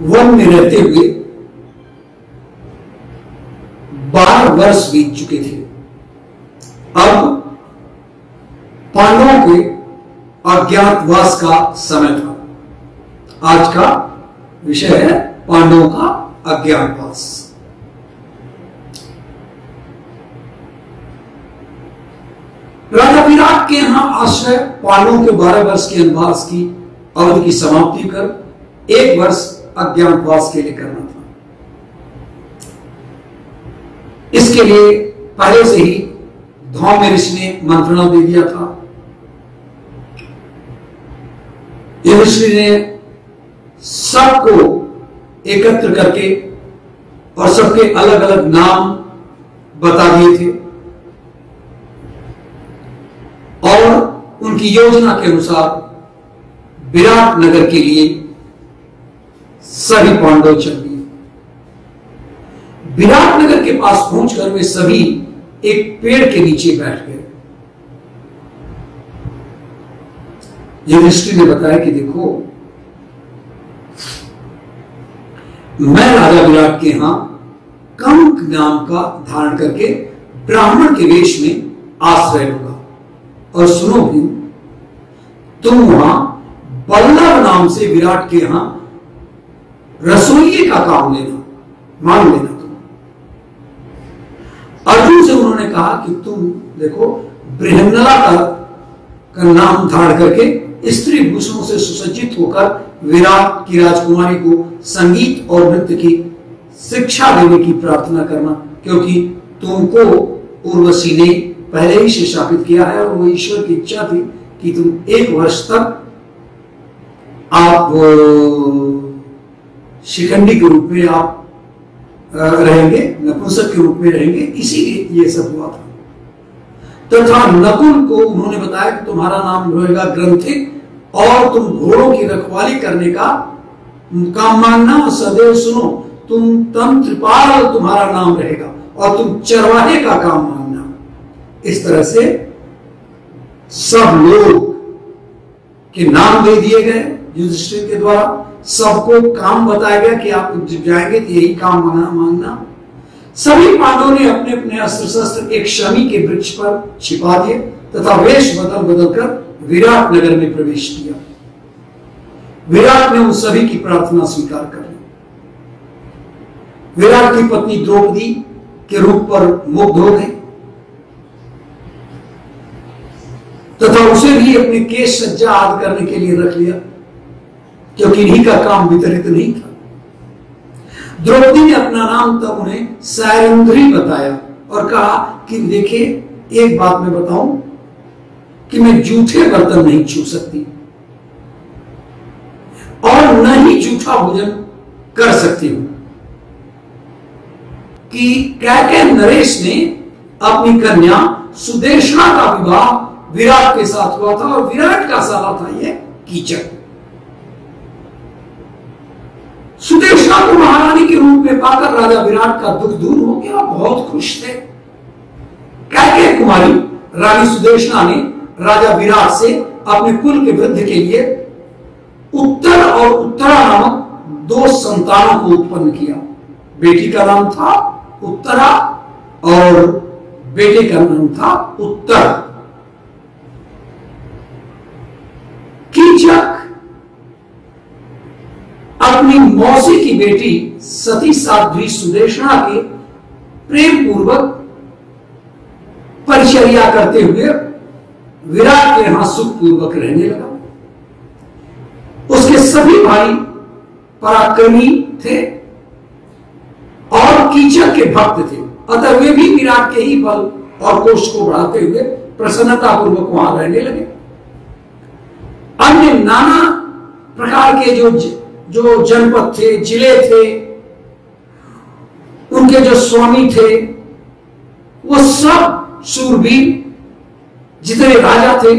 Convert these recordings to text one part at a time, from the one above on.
One में रहते हुए 12 वर्ष बीत चुके थे। अब पांडवों के अज्ञातवास का समय था। आज का विषय है पांडवों का अज्ञातवास। राजा विराट के यहां आश्रय पांडवों के 12 वर्ष के वनवास की अवधि की समाप्ति कर 1 वर्ष अज्ञातवास के लिए करना था। इसके लिए पहले से ही धौम्य ऋषि ने मंत्रणा दे दिया था। युधिष्ठिर ने सबको एकत्र करके और सबके अलग अलग नाम बता दिए थे और उनकी योजना के अनुसार विराट नगर के लिए सभी पांडव चल दिए। विराट नगर के पास पहुंचकर वे सभी एक पेड़ के नीचे बैठ गए। युधिष्ठिर ने बताया कि देखो, मैं राजा विराट के यहां कंक नाम का धारण करके ब्राह्मण के वेश में आश्रय लूंगा। और सुनो भी, तुम वहां बल्लभ नाम से विराट के यहां रसोइये का काम लेना, मान लेना। तुम अर्जुन से उन्होंने कहा कि तुम देखो, बृहन्नला का नाम धारण करके स्त्री भूषणों से सुसज्जित होकर विराट की राजकुमारी को संगीत और नृत्य की शिक्षा देने की प्रार्थना करना, क्योंकि तुमको उर्वशी ने पहले ही से शापित किया है और वो ईश्वर की इच्छा थी कि तुम 1 वर्ष तक आप शिखंडी के रूप में आप रहेंगे, नपुंसक के रूप में रहेंगे, इसीलिए ये सब हुआ था। तथा नकुल को उन्होंने बताया कि तुम्हारा नाम रहेगा ग्रंथिक और तुम घोड़ों की रखवाली करने का काम मांगना और सदैव सुनो, तुम तंत्रपाल तुम्हारा नाम रहेगा और तुम चरवाहे का काम मांगना। इस तरह से सब लोग के नाम दे दिए गए युधिष्ठिर के द्वारा। सबको काम बताया गया कि आप जब जाएंगे तो यही काम मांगना। सभी पांडवों ने अपने अपने अस्त्र शस्त्र एक शमी के वृक्ष पर छिपा दिए तथा वेश बदल बदलकर विराट नगर में प्रवेश किया। विराट ने उन सभी की प्रार्थना स्वीकार कर ली। विराट की पत्नी द्रौपदी के रूप पर मुग्ध हो गई तथा उसे भी अपने केश सज्जा आदि करने के लिए रख लिया, क्योंकि इन्हीं का काम वितरित नहीं था। द्रौपदी ने अपना नाम तब उन्हें सैरंध्री बताया और कहा कि देखिए, एक बात मैं बताऊं कि मैं जूठे बर्तन नहीं छू सकती और न ही जूठा भोजन कर सकती हूं। कि कैकेय नरेश ने अपनी कन्या सुदेशना का विवाह विराट के साथ हुआ था और विराट का साला था ये कीचक। सुदेशना को महारानी के रूप में पाकर राजा विराट का दुख दूर हो गया, बहुत खुश थे। कैकेय कुमारी रानी सुदेशना ने राजा विराट से अपने कुल के वृद्धि के लिए उत्तर और उत्तरा नामक 2 संतानों को उत्पन्न किया। बेटी का नाम था उत्तरा और बेटे का नाम था उत्तर। कीचक अपनी मौसी की बेटी सती साध्वी सुदेशना के प्रेम पूर्वक परिचर्या करते हुए विराट के यहां सुखपूर्वक रहने लगा। उसके सभी भाई पराक्रमी थे और कीचक के भक्त थे, अतः वे भी विराट के ही बल और कोष को बढ़ाते हुए प्रसन्नतापूर्वक वहां रहने लगे। अन्य नाना प्रकार के जो जनपद थे, जिले थे, उनके जो स्वामी थे, वो सब शूरवीर जितने राजा थे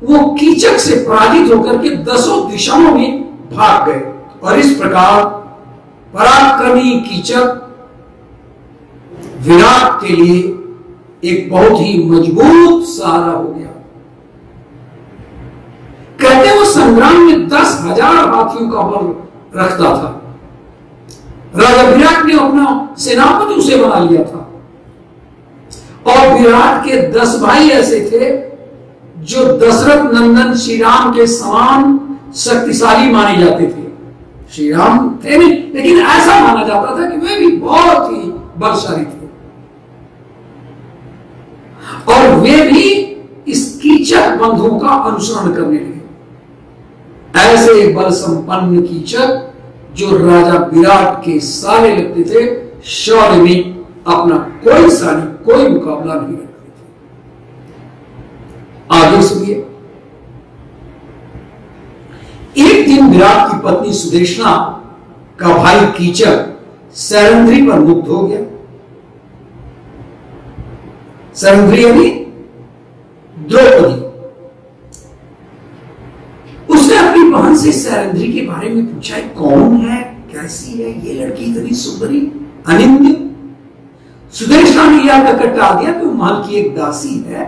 वो कीचक से पराजित होकर के 10 दिशाओं में भाग गए और इस प्रकार पराक्रमी कीचक विराट के लिए एक बहुत ही मजबूत सहारा हो गया। कहते वो संग्राम में 10,000 हाथियों का बल रखता था। राजा विराट ने अपना सेनापति उसे बना लिया था और विराट के 10 भाई ऐसे थे जो दशरथ नंदन श्री राम के समान शक्तिशाली माने जाते थे। श्री राम थे नहीं, लेकिन ऐसा माना जाता था कि वे भी बहुत ही बलशाली थे और वे भी इस कीचक बंधुओं का अनुसरण करने लगे। ऐसे बल संपन्न कीचक जो राजा विराट के साले लगते थे, शौर्य में अपना कोई सानी कोई मुकाबला नहीं रखते थे। आगे सुनिए। एक दिन विराट की पत्नी सुदेशना का भाई कीचक सैरंध्री पर मुग्ध हो गया। सैरंध्री यानी द्रौपदी। उसने अपनी बहन से सैरंध्री के बारे में पूछा, कौन है, कैसी है ये लड़की, इतनी सुंदरी अनिंद्य। सुदेशना ने यह कहकर टाल दिया कि वो महल की एक दासी है।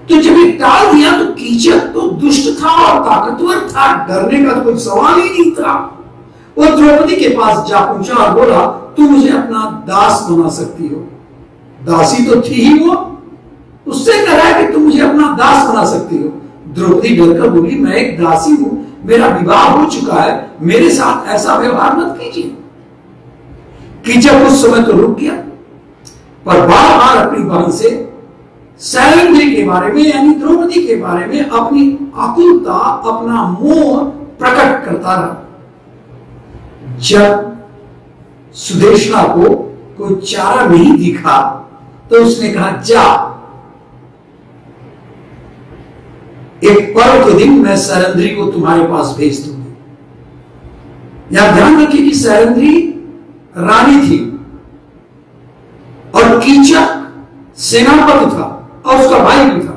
तो जब ये टाल दिया तो कीचक तो दुष्ट था और ताकतवर था, डरने का तो कोई सवाल ही नहीं था। वो द्रौपदी के पास जा पहुंचा और बोला, तू मुझे अपना दास बना सकती हो। दासी तो थी ही वो, उससे कह रहा है कि तुम मुझे अपना दास बना सकती हो। द्रौपदी डरकर बोली, मैं एक दासी हूं, मेरा विवाह हो चुका है, मेरे साथ ऐसा व्यवहार मत कीजिए। कीचक उस समय तो रुक गया, पर बार बार अपनी बहन से सैरंध्री के बारे में यानी द्रौपदी के बारे में अपनी आकुलता, अपना मोह प्रकट करता रहा। जब सुदेशना को कोई चारा नहीं दिखा तो उसने कहा, जा, एक पर्व के दिन मैं सैरंध्री को तुम्हारे पास भेज दूंगी। यहां ध्यान रखिए कि सैरंध्री रानी थी और कीचक सेनापति था और उसका भाई भी था।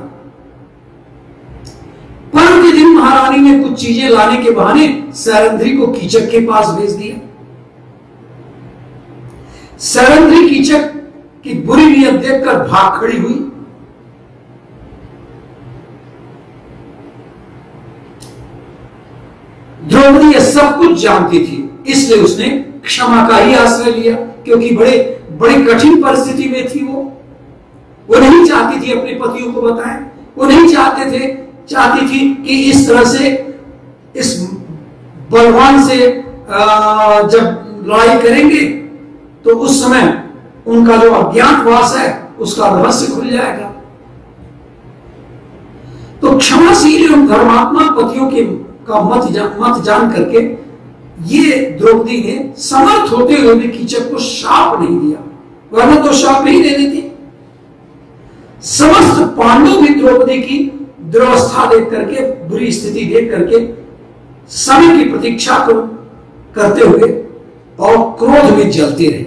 पर्व के दिन महारानी ने कुछ चीजें लाने के बहाने सैरंध्री को कीचक के पास भेज दिया। सैरंध्री कीचक की बुरी नीयत देखकर भाग खड़ी हुई। द्रौपदी यह सब कुछ जानती थी, इसलिए उसने क्षमा का ही आश्रय लिया, क्योंकि बड़ी कठिन परिस्थिति में थी। वो नहीं चाहती थी अपने पतियों को बताएं, वो नहीं चाहती थी कि इस तरह से इस बलवान से जब लड़ाई करेंगे तो उस समय उनका जो अज्ञातवास है उसका रहस्य खुल जाएगा। तो क्षमाशील एवं धर्मात्मा पतियों के का मत जान करके ये द्रौपदी ने समर्थ होते हुए भी कीचक को शाप नहीं दिया, वरना तो शाप नहीं दे देती। समस्त पांडव भी द्रौपदी की दुर्वस्था देख करके, बुरी स्थिति देख करके समय की प्रतीक्षा करते हुए और क्रोध में जलते रहे।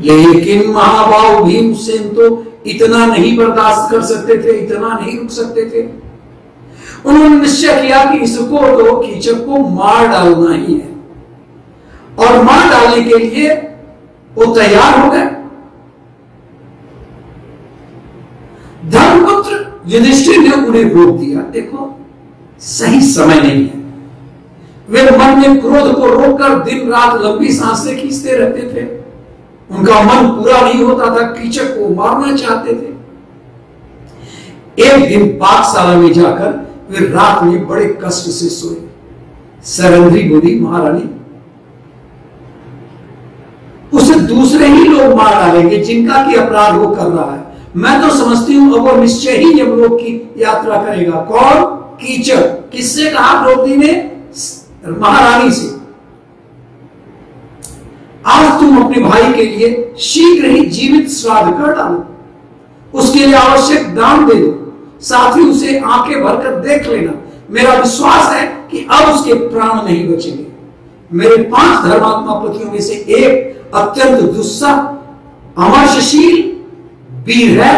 लेकिन महाबाहु भीमसेन तो इतना नहीं बर्दाश्त कर सकते थे, इतना नहीं रुक सकते थे। उन्होंने निश्चय किया कि इसको तो कीचक को मार डालना ही है, और मार डालने के लिए वो तैयार हो गए। धर्मपुत्र युधिष्ठिर ने उन्हें रोक दिया, देखो सही समय नहीं है। वे मन में क्रोध को रोककर दिन रात लंबी सांसें खींचते रहते थे। उनका मन पूरा नहीं होता था, कीचक को मारना चाहते थे। एक दिन पाकशाला में जाकर वे रात में बड़े कष्ट से सोए। सैरंध्री बोली, महारानी उसे दूसरे ही लोग मार डालेंगे जिनका की अपराध वो कर रहा है। मैं तो समझती हूं अब वो निश्चय ही यमलोक की यात्रा करेगा। कौन? कीचक। किससे कहा द्रौपदी ने? महारानी से। आज तुम अपने भाई के लिए शीघ्र ही जीवित श्राद्ध कर डालो, उसके लिए आवश्यक दान दे दो, साथ ही उसे आंखें भरकर देख लेना। मेरा विश्वास है कि अब उसके प्राण नहीं बचेंगे। मेरे 5 धर्मात्मा पतियों में से एक अत्यंत दुस्साह, अमर्षशील वीर है,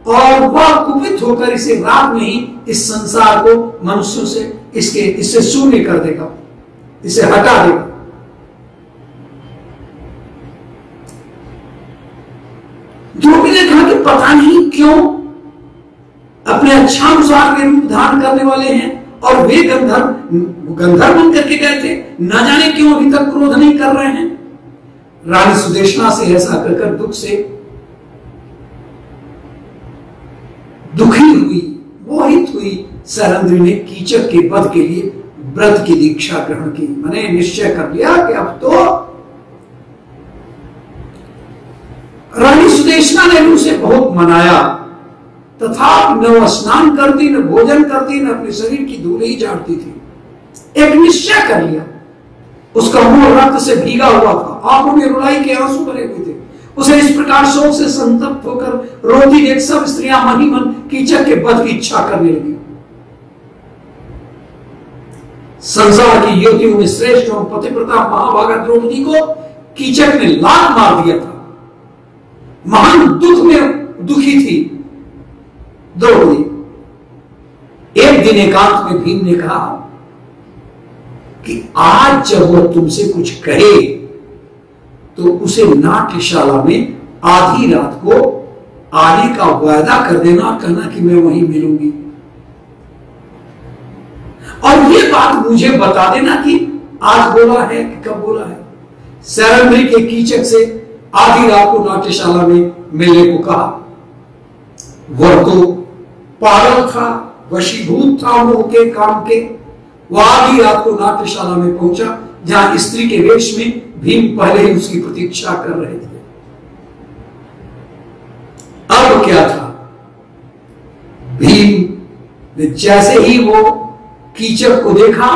और वह कुपित होकर इसे रात में ही इस संसार को मनुष्यों से इससे शून्य कर देगा, इसे हटा देगा। द्रौपदी ने कहा कि पता नहीं क्यों अपने अच्छानुसार के रूप धारण करने वाले हैं और वे गंधर्व बन करके गए थे, न जाने क्यों अभी तक क्रोध नहीं कर रहे हैं। रानी सुदेशना से ऐसा कहकर दुख से दुखी हुई, मोहित हुई सैरंध्री ने कीचक के वध के लिए व्रत की दीक्षा ग्रहण की। मैंने निश्चय कर लिया कि अब तो रानी सुदेशना ने उसे बहुत मनाया, तथा न वह स्नान करती, न भोजन करती, न अपने शरीर की धूल ही झाड़ती थी। एक निश्चय कर लिया। उसका मुंह रक्त से भीगा हुआ था, आंखों में रुलाई के आंसू भरे हुए थे। उसे इस प्रकार शोक से संतप्त होकर रोती देख सब स्त्रियां मन ही मन कीचक के वध की इच्छा करने लगी। संसार की युवतियों में श्रेष्ठ और पतिव्रता महाभागा द्रौपदी को कीचक ने लात मार दिया था। महान दुख में दुखी थी द्रौपदी। एक दिन एकांत में भीम ने कहा कि आज जब वह तुमसे कुछ कहे तो उसे नाट्यशाला में आधी रात को आने का वायदा कर देना, कहना कि मैं वहीं मिलूंगी, और ये बात मुझे बता देना कि आज बोला है कि कब बोला है। सैरंध्री के कीचक से आधी रात को नाट्यशाला में मिलने को कहा। वह तो पागल था, वशीभूत था मोह के काम के। वह आधी रात को नाट्यशाला में पहुंचा, जहां स्त्री के वेश में भीम पहले ही उसकी प्रतीक्षा कर रहे थे। अब क्या था, भीम ने जैसे ही वो कीचक को देखा,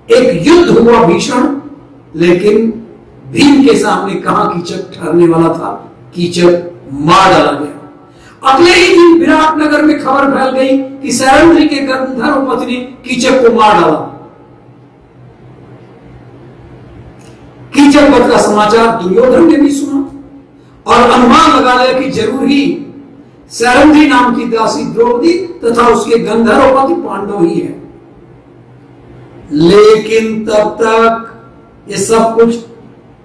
एक युद्ध हुआ भीषण, लेकिन भीम के सामने कहां कीचक ठहरने वाला था, कीचक मार डाला गया। अगले ही दिन विराटनगर में खबर फैल गई कि सैरंध्री के गंधर्व पति ने कीचक को मार डाला। कीचक वध का समाचार दुर्योधन ने भी सुना और अनुमान लगा लिया कि जरूर ही सैरंध्री नाम की दासी द्रौपदी तथा उसके गंधर्व पति पांडव ही है। लेकिन तब तक ये सब कुछ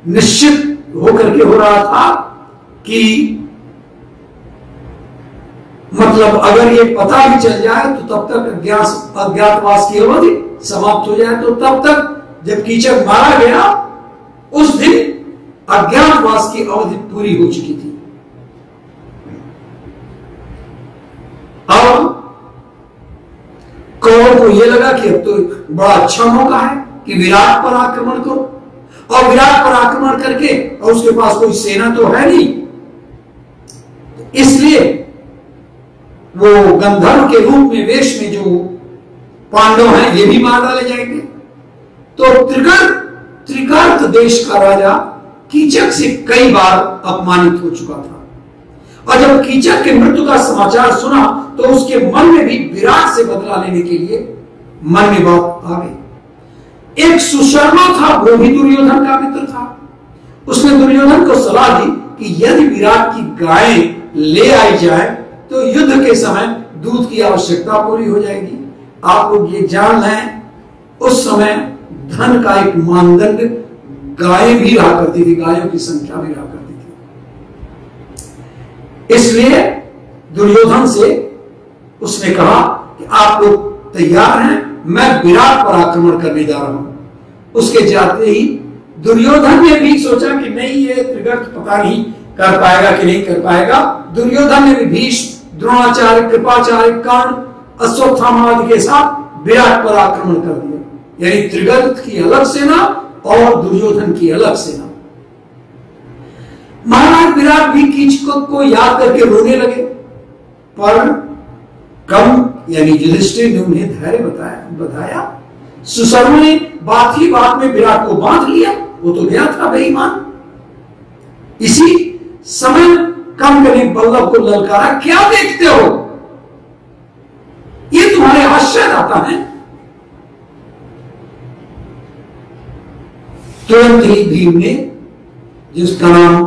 निश्चित होकर के हो रहा था कि मतलब अगर ये पता भी चल जाए तो तब तक अज्ञातवास की अवधि समाप्त हो जाए। तो तब तक जब कीचक मारा गया उस दिन अज्ञातवास की अवधि पूरी हो चुकी थी। अब कौरव को यह लगा कि अब तो बड़ा अच्छा मौका है कि विराट पर आक्रमण करो, और विराट पर आक्रमण करके, और उसके पास कोई सेना तो है नहीं, इसलिए वो गंधर्व के रूप में वेश में जो पांडव हैं ये भी मार डाले जाएंगे। तो त्रिगर्त देश का राजा कीचक से कई बार अपमानित हो चुका था, और जब कीचक के मृत्यु का समाचार सुना तो उसके मन में भी विराट से बदला लेने के लिए मन में बात आ गई। एक सुशर्मा था, वो भी दुर्योधन का मित्र था। उसने दुर्योधन को सलाह दी कि यदि विराट की गायें ले आई जाए तो युद्ध के समय दूध की आवश्यकता पूरी हो जाएगी। आप लोग ये जान लें, उस समय धन का एक मानदंड गायें भी रहा करती थी, गायों की संख्या भी रहा करती थी। इसलिए दुर्योधन से उसने कहा कि आप लोग तैयार हैं, मैं विराट पर आक्रमण करने जा रहा हूं। उसके जाते ही दुर्योधन ने भी सोचा कि नहीं, ये त्रिगर्त पता नहीं कर पाएगा कि नहीं कर पाएगा। दुर्योधन ने भी भीष्म, द्रोणाचार्य, कृपाचार्य, कर्ण, अश्वत्थामा आदि के साथ विराट पर आक्रमण कर दिया। यानी त्रिगर्त की अलग सेना और दुर्योधन की अलग सेना। महाराज विराट भी कीचक को याद करके रोने लगे, पर कम यानी युधिष्ठिर ने उन्हें धैर्य बताया। सुशर्मा ने बात ही बात में विराट को बांध लिया, वो तो गया था बेईमान। इसी समय कंस ने बल्लभ को ललकारा, क्या देखते हो, ये तुम्हारे आश्चर्य आता है। तुरंत ही भीम ने, जिसका नाम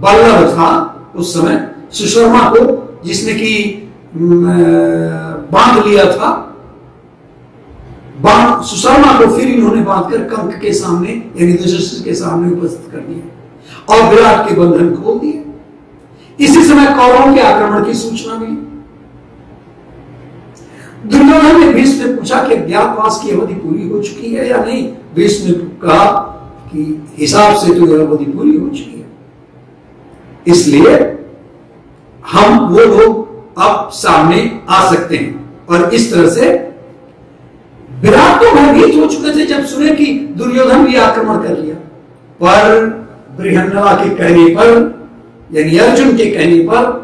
बल्लभ था उस समय, सुशर्मा को, जिसने कि बांध लिया था, सुशर्मा को फिर इन्होंने बांधकर कंस के सामने यानी युधिष्ठिर के सामने उपस्थित कर दिया और विराट के बंधन खोल दिए। इसी समय कौरवों के आक्रमण की सूचना मिली। दुर्योधन ने भीष्म ने पूछा कि अज्ञातवास की अवधि पूरी हो चुकी है या नहीं। भीष्म ने कहा कि हिसाब से तो यह अवधि पूरी हो चुकी है, इसलिए हम वो लोग अब सामने आ सकते हैं। और इस तरह से विराट तो भयभीत हो चुके थे जब सुने कि दुर्योधन भी आक्रमण कर लिया, पर बृहन्नला के कहने पर, यानी अर्जुन के कहने पर,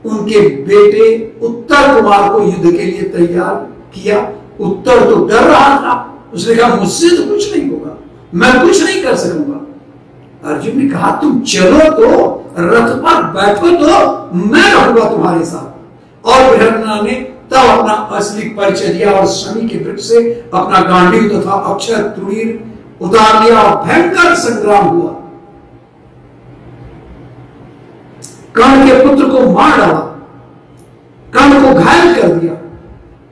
उनके बेटे उत्तर कुमार को युद्ध के लिए तैयार किया। उत्तर तो डर रहा था, उसने कहा मुझसे तो कुछ नहीं होगा, मैं कुछ नहीं कर सकूंगा। अर्जुन ने कहा तुम चलो तो, रथ पर बैठो तो, मैं रहूंगा तुम्हारे साथ। और बृहन्नला ने तब अपना असली परिचय दिया और शनि के वृक्ष से अपना गांडीव तथा अक्षय तुणीर उतार लिया और भयंकर संग्राम हुआ। कर्ण के पुत्र को मार डाला, कर्ण को घायल कर दिया,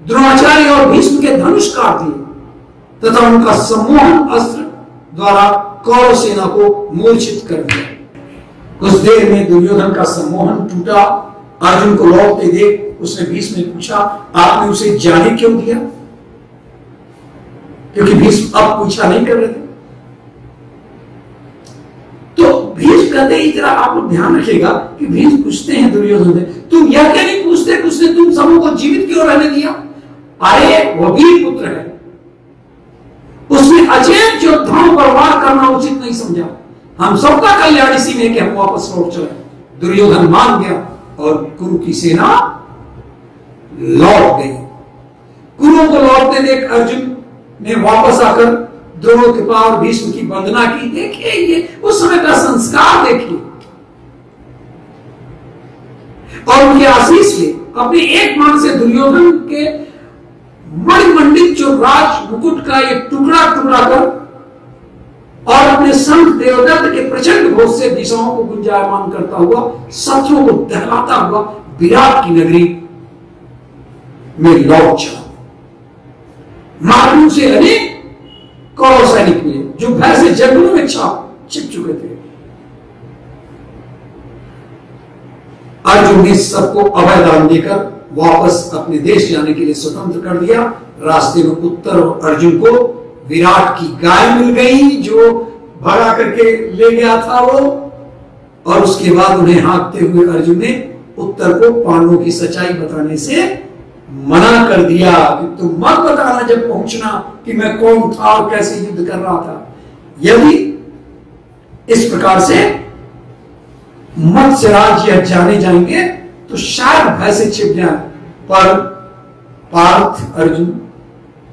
द्रोणाचार्य और भीष्म के धनुष काट दिए तथा उनका सम्मोहन अस्त्र द्वारा कौरव सेना को मूर्छित कर दिया। कुछ देर में दुर्योधन का सम्मोहन टूटा। अर्जुन को लौटते देख उसने भीष्म ने पूछा आपने उसे जाने क्यों दिया, क्योंकि भीष्म अब पूछा नहीं कर रहे थे। तो भीष्म कहते हैं इतना आप लोग ध्यान रखिएगा कि भीष्म पूछते हैं दुर्योधन से तुम यह क्या नहीं पूछते कि उसने तुम सबों को जीवित क्यों रहने दिया। अरे वो वीर पुत्र है, उसने अचेत योद्धाओं पर वार करना उचित नहीं समझा। हम सबका कल्याण इसी में कि हम वापस लौट चले। दुर्योधन मान गया और कुरु की सेना लौट गई। कुरुओं को लौटते देख अर्जुन ने वापस आकर द्रोण कृपा और भीष्म की वंदना की। देखिए ये उस समय का संस्कार देखिए, और उनके आशीष ले अपने एक मान से दुर्योधन के मणिमंडित जो राज मुकुट का एक टुकड़ा टुकड़ा कर और अपने संत देवदत्त के प्रचंड घोष से दिशाओं को गुंजायमान करता हुआ, शत्रुओं को दहलाता हुआ विराट की नगरी में लौट चला। मार्गों से अनेक कौरव सैनिक मिले जो भय से जंगलों में छिप चुके थे। अर्जुन ने सबको अभय दान देकर वापस अपने देश जाने के लिए स्वतंत्र कर दिया। रास्ते में उत्तर और अर्जुन को विराट की गाय मिल गई जो भगा करके ले गया था वो, और उसके बाद उन्हें हाँकते हुए अर्जुन ने उत्तर को पांडवों की सच्चाई बताने से मना कर दिया कि तुम मत बताना जब पहुंचना कि मैं कौन था और कैसे युद्ध कर रहा था। यदि इस प्रकार से मत्स्य राज्य जाने जाएंगे तो शायद भय से छिप जाए। पर पार्थ अर्जुन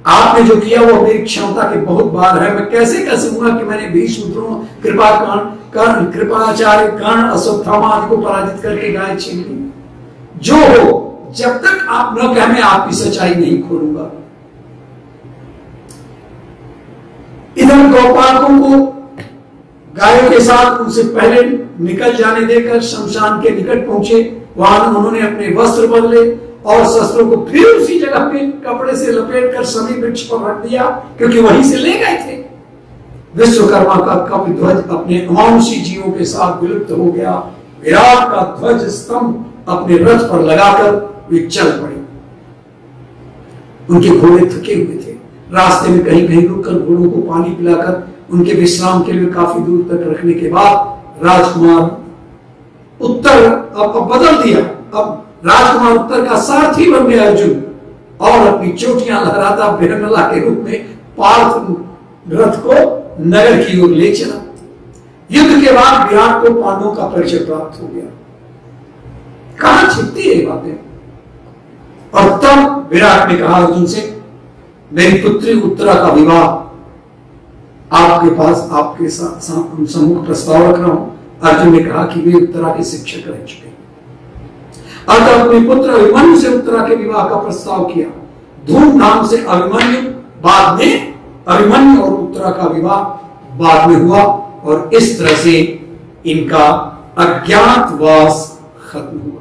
आपने जो किया वो मेरी क्षमता के बहुत बाहर है। मैं कैसे कह सकूंगा कि मैंने भीष्म द्रोण कृपा कर्ण कृपाचार्य कर्ण अश्वत्थामा आदि को पराजित करके गाय छीन ली। जो हो, जब तक आप न कहें मैं आपकी सच्चाई नहीं खोलूंगा। इधर गौपालकों को गायों के साथ उनसे पहले निकल जाने देकर शमशान के निकट पहुंचे। वहां उन्होंने अपने वस्त्र बदले और शस्त्रों को फिर उसी जगह पे कपड़े से लपेटकर सभी वृक्ष पर रख दिया, क्योंकि वहीं से ले गए थे। विश्वकर्मा का कपि ध्वज अपने अमानुषी जीवों के साथ विलुप्त हो गया। विराट का ध्वज स्तंभ अपने रथ पर लगाकर वे चल पड़े। उनके घोड़े थके हुए थे। रास्ते में कहीं कहीं रुककर घोड़ों को पानी पिलाकर उनके विश्राम के लिए काफी दूर तक रखने के बाद राजकुमार उत्तर अब बदल दिया। अब राजकुमार उत्तर का सारथी बन गया अर्जुन, और अपनी चोटियां लहराता बृहन्नला के रूप में पार्थ रथ को नगर की ओर ले चला। युद्ध के बाद विराट को पांडवों का परिचय प्राप्त हो गया। कहां छिपती है बातें। और तब विराट ने कहा अर्जुन से मेरी पुत्री उत्तरा का विवाह आपके पास आपके सम्मुख प्रस्ताव रख रहा हूं। अर्जुन ने कहा कि वे उत्तरा के शिक्षक रह चुके। अतः अपने पुत्र अभिमन्यु से उत्तरा के विवाह का प्रस्ताव किया। धूमधाम से अभिमन्यु और उत्तरा का विवाह बाद में हुआ, और इस तरह से इनका अज्ञातवास खत्म हुआ।